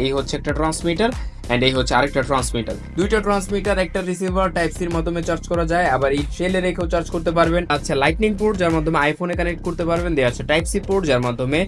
এই হচ্ছে একটা ট্রান্সমিটার অ্যান্ড এই হচ্ছে আরেকটা ট্রান্সমিটার। দুইটা ট্রান্সমিটার, একটা রিসিভার টাইপ সির মাধ্যমে চার্জ করা যায়, আবার এই শেলে রেখেও চার্জ করতে পারবেন। আচ্ছা, লাইটনিং পোর্ট যার মাধ্যমে আইফোনে কানেক্ট করতে পারবেন, দেওয়া আছে টাইপ সি পোর্ট যার মাধ্যমে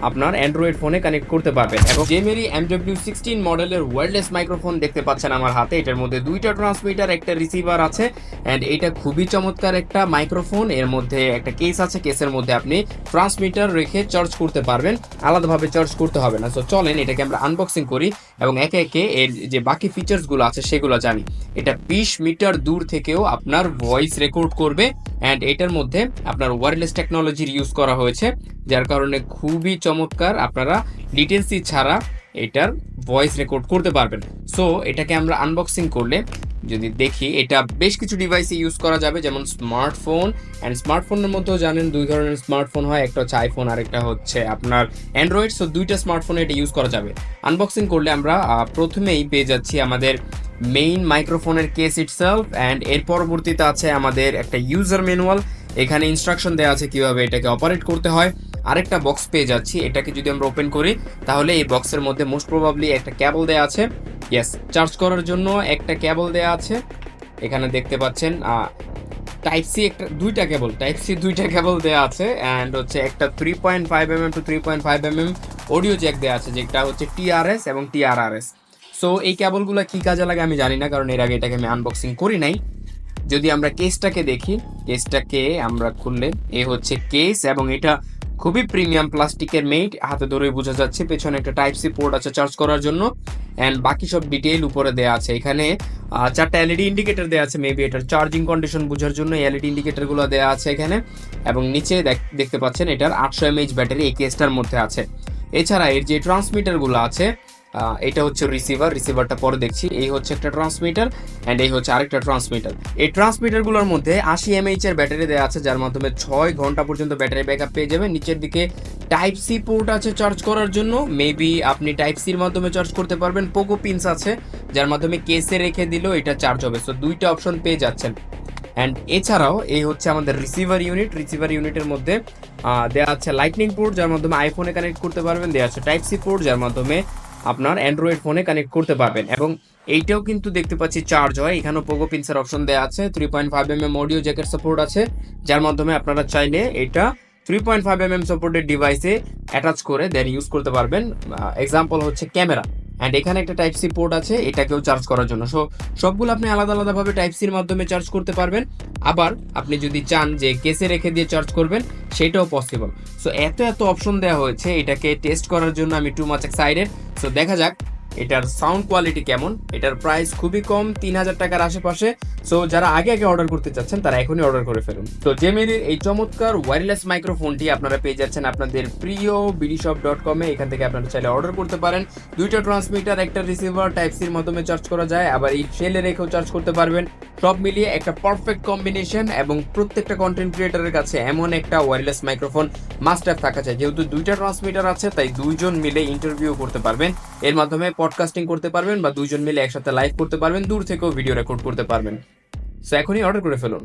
আপনার অ্যান্ড্রয়েড ফোনে কানেক্ট করতে পারবেন। এবং জেমেরি MW16 মডেলের ওয়্যারলেস মাইক্রোফোন দেখতে পাচ্ছেন আমার হাতে। এটার মধ্যে দুইটা ট্রান্সমিটার, একটা রিসিভার আছে অ্যান্ড এটা খুবই চমৎকার একটা মাইক্রোফোন। এর মধ্যে একটা কেস আছে, কেসের মধ্যে আপনি ট্রান্সমিটার রেখে চার্জ করতে পারবেন, আলাদাভাবে চার্জ করতে হবে না। তো চলেন এটাকে আমরা আনবক্সিং করি এবং একে একে এর যে বাকি ফিচার্সগুলো আছে সেগুলো জানি। এটা 20 মিটার দূর থেকেও আপনার ভয়েস রেকর্ড করবে অ্যান্ড এটার মধ্যে আপনার ওয়্যারলেস টেকনোলজির ইউজ করা হয়েছে, যার কারণে খুবই চমৎকার। আপনারা ডিটেলসি ছাড়া এটার ভয়েস রেকর্ড করতে পারবেন। সো এটাকে আমরা আনবক্সিং করলে যদি দেখি, এটা বেশ কিছু ডিভাইসে ইউজ করা যাবে, যেমন স্মার্টফোন অ্যান্ড স্মার্টফোনের মধ্যেও জানেন দুই ধরনের স্মার্টফোন হয়, একটা হচ্ছে আইফোন আর একটা হচ্ছে আপনার অ্যান্ড্রয়েড। সো দুইটা স্মার্টফোনে এটা ইউজ করা যাবে। আনবক্সিং করলে আমরা প্রথমেই পেয়ে যাচ্ছি আমাদের মেইন মাইক্রোফোনের কেস ইটসেলফ অ্যান্ড এর পরবর্তীতে আছে আমাদের একটা ইউজার ম্যানুয়াল। এখানে ইনস্ট্রাকশন দেওয়া আছে কিভাবে এটাকে অপারেট করতে হয়। আরেকটা বক্স পেয়ে যাচ্ছি, এটাকে যদি আমরা ওপেন করি তাহলে এই বক্সের মধ্যে মোস্ট প্রবাবলি একটা কেবল দেওয়া আছে। ইয়েস, চার্জ করার জন্য একটা কেবল দেওয়া আছে। এখানে দেখতে পাচ্ছেন টাইপ সি দুইটা কেবল দেওয়া আছে অ্যান্ড হচ্ছে একটা 3.5mm two 3.5mm audio Jack দেওয়া আছে, যেটা হচ্ছে TRS এবং TRRS। সো এই কেবলগুলো কি কাজে লাগে আমি জানি না, কারণ এর আগে এটাকে আমি আনবক্সিং করি নাই। যদি আমরা কেসটাকে দেখি, কেসটাকে আমরা খুললে এ হচ্ছে কেস এবং এটা খুবই প্রিমিয়াম প্লাস্টিকের মেড, হাতে ধরেই বোঝা যাচ্ছে। পেছনে একটা টাইপ সি পোর্ট আছে চার্জ করার জন্য অ্যান্ড বাকি সব ডিটেইল উপরে দেওয়া আছে। এখানে 4টা এলইডি ইন্ডিকেটর দেওয়া আছে, মেবি এটার চার্জিং কন্ডিশন বোঝার জন্য এলইডি ইন্ডিকেটরগুলো দেওয়া আছে এখানে। এবং নিচে দেখতে পাচ্ছেন এটার 800 mAh ব্যাটারি এই কেসটার মধ্যে আছে। এছাড়া এর যে ট্রান্সমিটারগুলো আছে, এটা হচ্ছে রিসিভারটা পরে দেখছি। এই হচ্ছে একটা ট্রান্সমিটার অ্যান্ড এই হচ্ছে আরেকটা ট্রান্সমিটার। এই ট্রান্সমিটারগুলোর মধ্যে 80 mAh এর ব্যাটারি দেওয়া আছে, যার মাধ্যমে 6 ঘন্টা পর্যন্ত ব্যাটারি ব্যাকআপ পেয়ে যাবেন। নিচের দিকে টাইপ সি পোর্ট আছে চার্জ করার জন্য, মেবি আপনি টাইপ সির মাধ্যমে চার্জ করতে পারবেন। পোকো পিনস আছে যার মাধ্যমে কেসে রেখে দিলেও এটা চার্জ হবে। সো দুইটা অপশন পেয়ে যাচ্ছেন। অ্যান্ড এছাড়াও এই হচ্ছে আমাদের রিসিভার ইউনিটের মধ্যে দেওয়া আছে লাইটনিং পোর্ট যার মাধ্যমে আইফোনে কানেক্ট করতে পারবেন, দেওয়া আছে টাইপ সি পোর্ট যার মাধ্যমে আপনার অ্যান্ড্রয়েড ফোনে কানেক্ট করতে পারবেন। এবং এইটাও কিন্তু দেখতে পাচ্ছি চার্জ হয়। এখানেও পোকো পিনসের অপশন দেওয়া আছে। 3.5mm অডিও জ্যাকের সাপোর্ট আছে, যার মাধ্যমে আপনারা চাইলে এটা 3.5mm সাপোর্টেড ডিভাইসে অ্যাটাচ করে দেন ইউজ করতে পারবেন। এক্সাম্পল হচ্ছে ক্যামেরা অ্যান্ড এখানে একটা টাইপ সি পোর্ট আছে এটাকেও চার্জ করার জন্য। সো সবগুলো আপনি আলাদা আলাদাভাবে টাইপ সির মাধ্যমে চার্জ করতে পারবেন। আবার আপনি যদি চান যে কেসে রেখে দিয়ে চার্জ করবেন, সেটাও পসিবল। সো এত অপশন দেওয়া হয়েছে, এটাকে টেস্ট করার জন্য আমি টু মাচ এক্সাইটেড। সো দেখা যাক এটার সাউন্ড কোয়ালিটি কেমন। এটার প্রাইস খুবই কম, 3000 টাকার আশেপাশে। সো যারা আগে অর্ডার করতে চাচ্ছেন তারা এখনই অর্ডার করে ফেলুন। তো জেমেরির এই চমৎকার ওয়্যারলেস মাইক্রোফোনটি আপনারা পেয়ে যাচ্ছেন আপনাদের প্রিয় BDSHOP.com এ। এখান থেকে আপনারা চাইলে অর্ডার করতে পারেন। দুইটা ট্রান্সমিটার, একটা রিসিভার টাইপ সির মাধ্যমে চার্জ করা যায়, আবার এই শেলে রেখেও চার্জ করতে পারবেন। সব মিলিয়ে একটা পারফেক্ট কম্বিনেশন এবং প্রত্যেকটা কন্টেন্ট ক্রিয়েটরের কাছে এমন একটা ওয়্যারলেস মাইক্রোফোন মাস্ট হ্যাভ থাকা চাই। যেহেতু দুইটা ট্রান্সমিটার আছে তাই দুইজন মিলে ইন্টারভিউ করতে পারবেন, এর মাধ্যমে পডকাস্টিং করতে পারবেন বা দুইজন মিলে একসাথে লাইভ করতে পারবেন, দূর থেকেও ভিডিও রেকর্ড করতে পারবেন। সো এখনই অর্ডার করে ফেলুন।